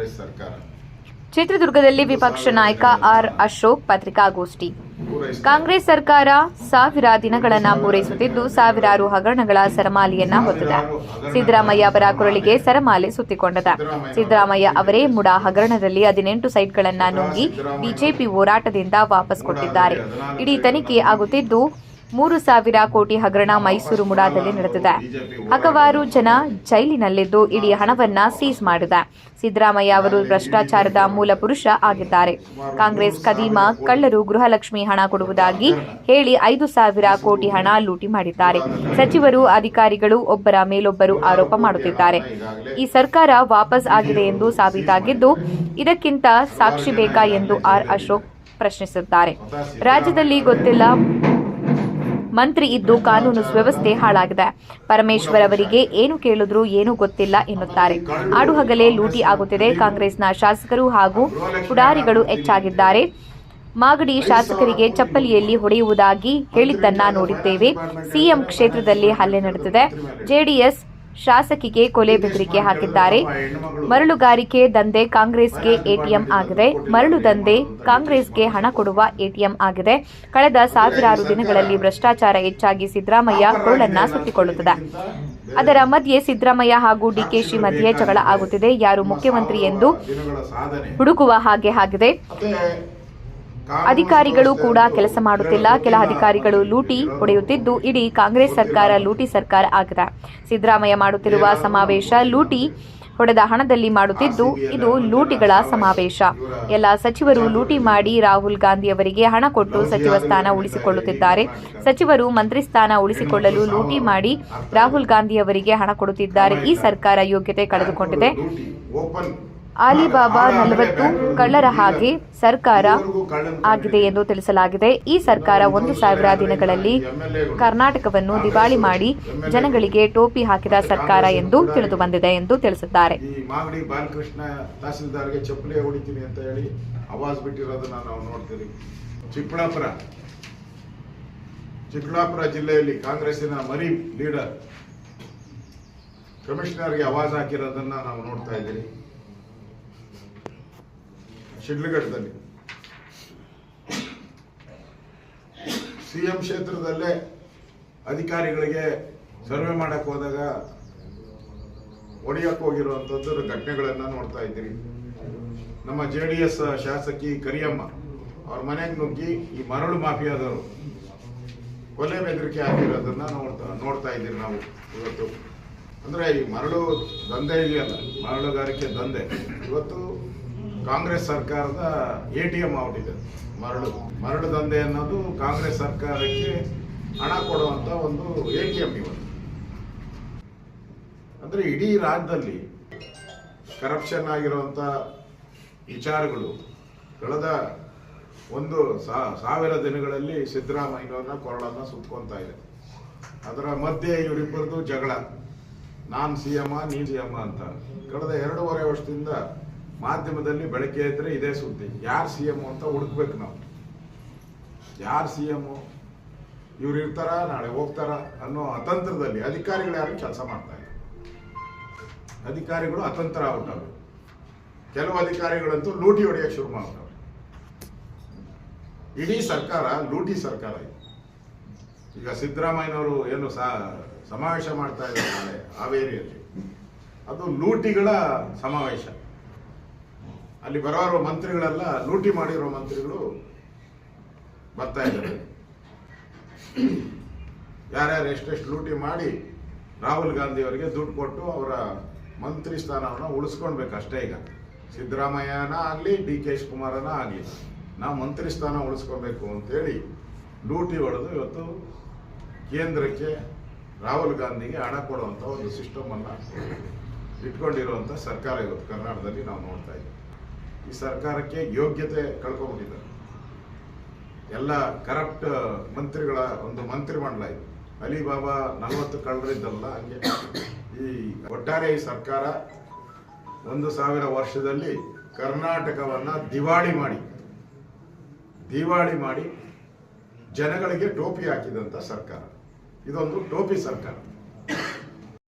ಕಾಂಗ್ರೆಸ್ ಸರ್ಕಾರ. ಚಿತ್ರದುರ್ಗದಲ್ಲಿ ವಿಪಕ್ಷ ನಾಯಕ ಆರ್ ಅಶೋಕ್ ಪತ್ರಿಕಾಗೋಷ್ಠಿ. ಕಾಂಗ್ರೆಸ್ ಸರ್ಕಾರ 1000 ದಿನಗಳನ್ನು ಪೂರೈಸುತ್ತಿದ್ದು ಸಾವಿರಾರು ಹಗರಣಗಳ ಸರಮಾಲೆಯನ್ನ ಹೊತ್ತಿದೆ. ಸಿದ್ದರಾಮಯ್ಯ ಅವರ ಕೊರಳಿಗೆ ಸರಮಾಲೆ ಸುತ್ತಿಕೊಂಡಿದೆ. ಸಿದ್ದರಾಮಯ್ಯ ಅವರೇ ಮುಡಾ ಹಗರಣದಲ್ಲಿ 18 ಸೈಟ್ಗಳನ್ನ ನುಂಗಿ ಬಿಜೆಪಿ ಹೋರಾಟದಿಂದ ವಾಪಸ್ ಕೊಟ್ಟಿದ್ದಾರೆ. ಇಡೀ ತನಿಖೆ ಆಗುತ್ತಿದ್ದು 3,000 ಕೋಟಿ ಹಗರಣ ಮೈಸೂರು ಮುಡಾದಲ್ಲಿ ನಡೆದಿದೆ. ಹಲವಾರು ಜನ ಜೈಲಿನಲ್ಲಿದ್ದು ಇಡೀ ಹಣವನ್ನ ಸೀಸ್ ಮಾಡಿದೆ. ಸಿದ್ದರಾಮಯ್ಯ ಅವರು ಭ್ರಷ್ಟಾಚಾರದ ಮೂಲ ಪುರುಷ ಆಗಿದ್ದಾರೆ. ಕಾಂಗ್ರೆಸ್ ಖದೀಮ ಕಳ್ಳರು ಗೃಹಲಕ್ಷ್ಮಿ ಹಣ ಕೊಡುವುದಾಗಿ ಹೇಳಿ 5,000 ಕೋಟಿ ಹಣ ಲೂಟಿ ಮಾಡಿದ್ದಾರೆ. ಸಚಿವರು ಅಧಿಕಾರಿಗಳು ಒಬ್ಬರ ಮೇಲೊಬ್ಬರು ಆರೋಪ ಮಾಡುತ್ತಿದ್ದಾರೆ. ಈ ಸರ್ಕಾರ ವಾಪಸ್ ಆಗಿದೆ ಎಂದು ಸಾಬೀತಾಗಿದ್ದು ಇದಕ್ಕಿಂತ ಸಾಕ್ಷಿ ಬೇಕಾ ಎಂದು ಆರ್ ಅಶೋಕ್ ಪ್ರಶ್ನಿಸಿದ್ದಾರೆ. ರಾಜ್ಯದಲ್ಲಿ ಗೊತ್ತಿಲ್ಲ ಮಂತ್ರಿ ಇದ್ದು ಕಾನೂನು ವ್ಯವಸ್ಥೆ ಹಾಳಾಗಿದೆ. ಪರಮೇಶ್ವರ್ ಅವರಿಗೆ ಏನು ಕೇಳಿದ್ರು ಏನೂ ಗೊತ್ತಿಲ್ಲ ಎನ್ನುತ್ತಾರೆ. ಆಡುಹಗಲೇ ಲೂಟಿ ಆಗುತ್ತಿದೆ. ಕಾಂಗ್ರೆಸ್ನ ಶಾಸಕರು ಹಾಗೂ ಪುಡಾರಿಗಳು ಹೆಚ್ಚಾಗಿದ್ದಾರೆ. ಮಾಗಡಿ ಶಾಸಕರಿಗೆ ಚಪ್ಪಲಿಯಲ್ಲಿ ಹೊಡೆಯುವುದಾಗಿ ಹೇಳಿದ್ದನ್ನ ನೋಡಿದ್ದೇವೆ. ಸಿಎಂ ಕ್ಷೇತ್ರದಲ್ಲಿ ಹಲ್ಲೆ ನಡೆದಿದೆ. ಜೆಡಿಎಸ್ ಶಾಸಕಿಗೆ ಕೊಲೆ ಬೆದರಿಕೆ ಹಾಕಿದ್ದಾರೆ. ಮರಳುಗಾರಿಕೆ ದಂಧೆ ಕಾಂಗ್ರೆಸ್ಗೆ ಎಟಿಎಂ ಆಗಿದೆ. ಮರಳು ದಂಧೆ ಕಾಂಗ್ರೆಸ್ಗೆ ಹಣ ಕೊಡುವ ಎಟಿಎಂ ಆಗಿದೆ. ಕಳೆದ ಸಾವಿರಾರು ದಿನಗಳಲ್ಲಿ ಭ್ರಷ್ಟಾಚಾರ ಹೆಚ್ಚಾಗಿ ಸಿದ್ದರಾಮಯ್ಯ ಕೊರಳನ್ನ ಸುತ್ತಿಕೊಳ್ಳುತ್ತದೆ. ಅದರ ಮಧ್ಯೆ ಸಿದ್ದರಾಮಯ್ಯ ಹಾಗೂ ಡಿಕೆಶಿ ಮಧ್ಯೆ ಜಗಳ ಆಗುತ್ತಿದೆ. ಯಾರು ಮುಖ್ಯಮಂತ್ರಿ ಎಂದು ಹುಡುಕುವ ಹಾಗೆ ಆಗಿದೆ. ಅಧಿಕಾರಿಗಳು ಕೂಡ ಕೆಲಸ ಮಾಡುತ್ತಿಲ್ಲ. ಕೆಲ ಅಧಿಕಾರಿಗಳು ಲೂಟಿ ಹೊಡೆಯುತ್ತಿದ್ದು ಇಡೀ ಕಾಂಗ್ರೆಸ್ ಸರ್ಕಾರ ಲೂಟಿ ಸರ್ಕಾರ ಆಗಿದೆ. ಸಿದ್ದರಾಮಯ್ಯ ಮಾಡುತ್ತಿರುವ ಸಮಾವೇಶ ಲೂಟಿ ಹೊಡೆದ ಹಣದಲ್ಲಿ ಮಾಡುತ್ತಿದ್ದು ಇದು ಲೂಟಿಗಳ ಸಮಾವೇಶ. ಎಲ್ಲ ಸಚಿವರು ಲೂಟಿ ಮಾಡಿ ರಾಹುಲ್ ಗಾಂಧಿ ಅವರಿಗೆ ಹಣ ಕೊಟ್ಟು ಸಚಿವ ಸ್ಥಾನ ಉಳಿಸಿಕೊಳ್ಳುತ್ತಿದ್ದಾರೆ. ಸಚಿವರು ಮಂತ್ರಿ ಸ್ಥಾನ ಉಳಿಸಿಕೊಳ್ಳಲು ಲೂಟಿ ಮಾಡಿ ರಾಹುಲ್ ಗಾಂಧಿ ಅವರಿಗೆ ಹಣ ಕೊಡುತ್ತಿದ್ದಾರೆ. ಈ ಸರ್ಕಾರ ಯೋಗ್ಯತೆ ಕಳೆದುಕೊಂಡಿದೆ. ಅಲಿಬಾಬಾ 40 ಕಳ್ಳರ ಹಾಗೆ ಸರ್ಕಾರ ಆಗಿದೆ ಎಂದು ತಿಳಿಸಲಾಗಿದೆ. ಈ ಸರ್ಕಾರ 1,000 ದಿನಗಳಲ್ಲಿ ಕರ್ನಾಟಕವನ್ನು ದಿವಾಳಿ ಮಾಡಿ ಜನಗಳಿಗೆ ಟೋಪಿ ಹಾಕಿದ ಸರ್ಕಾರ ಎಂದು ತಿಳಿದು ಬಂದಿದೆ ಎಂದು ತಿಳಿಸಿದ್ದಾರೆ. ಮಾಗಡಿ ಬಾಲಕೃಷ್ಣ ತಹಸೀಲ್ದಾರ್ಗೆ ಚಪ್ಪಲಿ ಹೊಡಿತೀನಿ ಅಂತ ಹೇಳಿ ಆವಾಜ್ ಬಿಟ್ಟಿರೋದನ್ನ ನಾವು ನೋಡ್ತೀವಿ. ಚಿಕ್ಕಬಳ್ಳಾಪುರ ಜಿಲ್ಲೆಯಲ್ಲಿ ಕಾಂಗ್ರೆಸ್ಸಿನ ಮರಿ ಲೀಡರ್ ಕಮಿಷನರ್ಗೆ ಆವಾಜ್ ಹಾಕಿರೋದನ್ನ ನಾವು ನೋಡ್ತಾ ಇದ್ದೀವಿ. ಶಿಡ್ಲಘಟ್ಟದಲ್ಲಿ ಸಿಎಂ ಕ್ಷೇತ್ರದಲ್ಲೇ ಅಧಿಕಾರಿಗಳಿಗೆ ಸರ್ವೆ ಮಾಡಕ್ ಹೋದಾಗ ಹೊಡೆಯಕ್ಕೆ ಹೋಗಿರುವಂತದ್ದು ಘಟನೆಗಳನ್ನ ನೋಡ್ತಾ ಇದ್ದೀರಿ. ನಮ್ಮ ಜೆಡಿಎಸ್ ಶಾಸಕಿ ಕರಿಯಮ್ಮ ಅವ್ರ ಮನೆಗೆ ನುಗ್ಗಿ ಈ ಮರಳು ಮಾಫಿಯಾದವರು ಕೊಲೆ ಬೆದರಿಕೆ ಆಗಿರೋದನ್ನ ನೋಡ್ತಾ ಇದ್ದೀರಿ ನಾವು ಇವತ್ತು. ಅಂದ್ರೆ ಈ ಮರಳು ದಂಧೆ ಇದೆಯಲ್ಲ, ಮರಳುಗಾರಿಕೆ ದಂಧೆ ಇವತ್ತು ಕಾಂಗ್ರೆಸ್ ಸರ್ಕಾರದ ಎಟಿಎಂ ಆಗ್ಬಿಟ್ಟಿದೆ. ಮರಳು ದಂಧೆ ಅನ್ನೋದು ಕಾಂಗ್ರೆಸ್ ಸರ್ಕಾರಕ್ಕೆ ಹಣ ಕೊಡುವಂತ ಒಂದು ಎಟಿಎಂ ಇವತ್ತು. ಅಂದ್ರೆ ಇಡೀ ರಾಜ್ಯದಲ್ಲಿ ಕರಪ್ಷನ್ ಆಗಿರುವಂತ ವಿಚಾರಗಳು ಕಳೆದ 1,000 ದಿನಗಳಲ್ಲಿ ಸಿದ್ದರಾಮಯ್ಯನವ್ರನ್ನ ಕೊರಳನ್ನ ಸುತ್ಕೊಂತ ಇದೆ. ಅದರ ಮಧ್ಯೆ ಇವರಿಬ್ಬರದು ಜಗಳ, ನಾನ್ ಸಿಎಂ ನೀನ್ ಸಿಎಂ ಅಂತ. ಕಳೆದ 2.5 ವರ್ಷದಿಂದ ಮಾಧ್ಯಮದಲ್ಲಿ ಬೆಳಗ್ಗೆ ಇದ್ರೆ ಇದೇ ಸುದ್ದಿ. ಯಾರು ಸಿಎಂ ಅಂತ ಹುಡುಕ್ಬೇಕು ನಾವು. ಯಾರು ಸಿಎಂ, ಇವ್ರು ಇರ್ತಾರ ನಾಳೆ ಹೋಗ್ತಾರ ಅನ್ನೋ ಅತಂತ್ರದಲ್ಲಿ ಅಧಿಕಾರಿಗಳು ಯಾರು ಕೆಲಸ ಮಾಡ್ತಾ ಇಲ್ಲ. ಅಧಿಕಾರಿಗಳು ಅತಂತ್ರ ಆಗ್ಬಿಟ್ಟವೆ. ಕೆಲವು ಅಧಿಕಾರಿಗಳಂತೂ ಲೂಟಿ ಹೊಡೆಯಕ್ಕೆ ಶುರು ಮಾಡ್ತವೆ. ಇಡೀ ಸರ್ಕಾರ ಲೂಟಿ ಸರ್ಕಾರ ಇದೆ. ಈಗ ಸಿದ್ದರಾಮಯ್ಯನವರು ಏನು ಸಮಾವೇಶ ಮಾಡ್ತಾ ಇದ್ದಾರೆ ನಾಳೆ ಹಾವೇರಿಯಲ್ಲಿ, ಅದು ಲೂಟಿಗಳ ಸಮಾವೇಶ. ಅಲ್ಲಿ ಬರೋರು ಮಂತ್ರಿಗಳೆಲ್ಲ ಲೂಟಿ ಮಾಡಿರೋ ಮಂತ್ರಿಗಳು ಬರ್ತಾ ಇದ್ದಾರೆ. ಯಾರ್ಯಾರು ಎಷ್ಟೆಷ್ಟು ಲೂಟಿ ಮಾಡಿ ರಾಹುಲ್ ಗಾಂಧಿ ಅವರಿಗೆ ದುಡ್ಡು ಕೊಟ್ಟು ಅವರ ಮಂತ್ರಿ ಸ್ಥಾನವನ್ನು ಉಳಿಸ್ಕೊಳ್ಬೇಕಷ್ಟೇ. ಈಗ ಸಿದ್ದರಾಮಯ್ಯನ ಆಗಲಿ ಡಿ.ಕೆ. ಶಿವಕುಮಾರನ ಆಗಲಿ ನಾವು ಮಂತ್ರಿ ಸ್ಥಾನ ಉಳಿಸ್ಕೊಬೇಕು ಅಂತೇಳಿ ಲೂಟಿ ಹೊಡೆದು ಇವತ್ತು ಕೇಂದ್ರಕ್ಕೆ ರಾಹುಲ್ ಗಾಂಧಿಗೆ ಹಣ ಕೊಡುವಂಥ ಒಂದು ಸಿಸ್ಟಮ್ ಅನ್ನ ಇಟ್ಕೊಂಡಿರುವಂಥ ಸರ್ಕಾರ ಇವತ್ತು ಕರ್ನಾಟಕದಲ್ಲಿ ನಾವು ನೋಡ್ತಾ ಇದ್ದೀವಿ. ಈ ಸರ್ಕಾರಕ್ಕೆ ಯೋಗ್ಯತೆ ಕಳ್ಕೊಂಡ್ಬಿಟ್ಟಿದ್ದಾರೆ. ಎಲ್ಲ ಕರಪ್ಟ್ ಮಂತ್ರಿಗಳ ಒಂದು ಮಂತ್ರಿಮಂಡಲ ಇದು. ಅಲಿಬಾಬಾ 40 ಕಳ್ಳರಿದ್ದಲ್ಲ ಹಂಗೆ ಈ ಒಟ್ಟಾರೆ ಈ ಸರ್ಕಾರ 1,000 ವರ್ಷದಲ್ಲಿ ಕರ್ನಾಟಕವನ್ನ ದಿವಾಳಿ ಮಾಡಿ ಜನಗಳಿಗೆ ಟೋಪಿ ಹಾಕಿದಂತ ಸರ್ಕಾರ. ಇದೊಂದು ಟೋಪಿ ಸರ್ಕಾರ.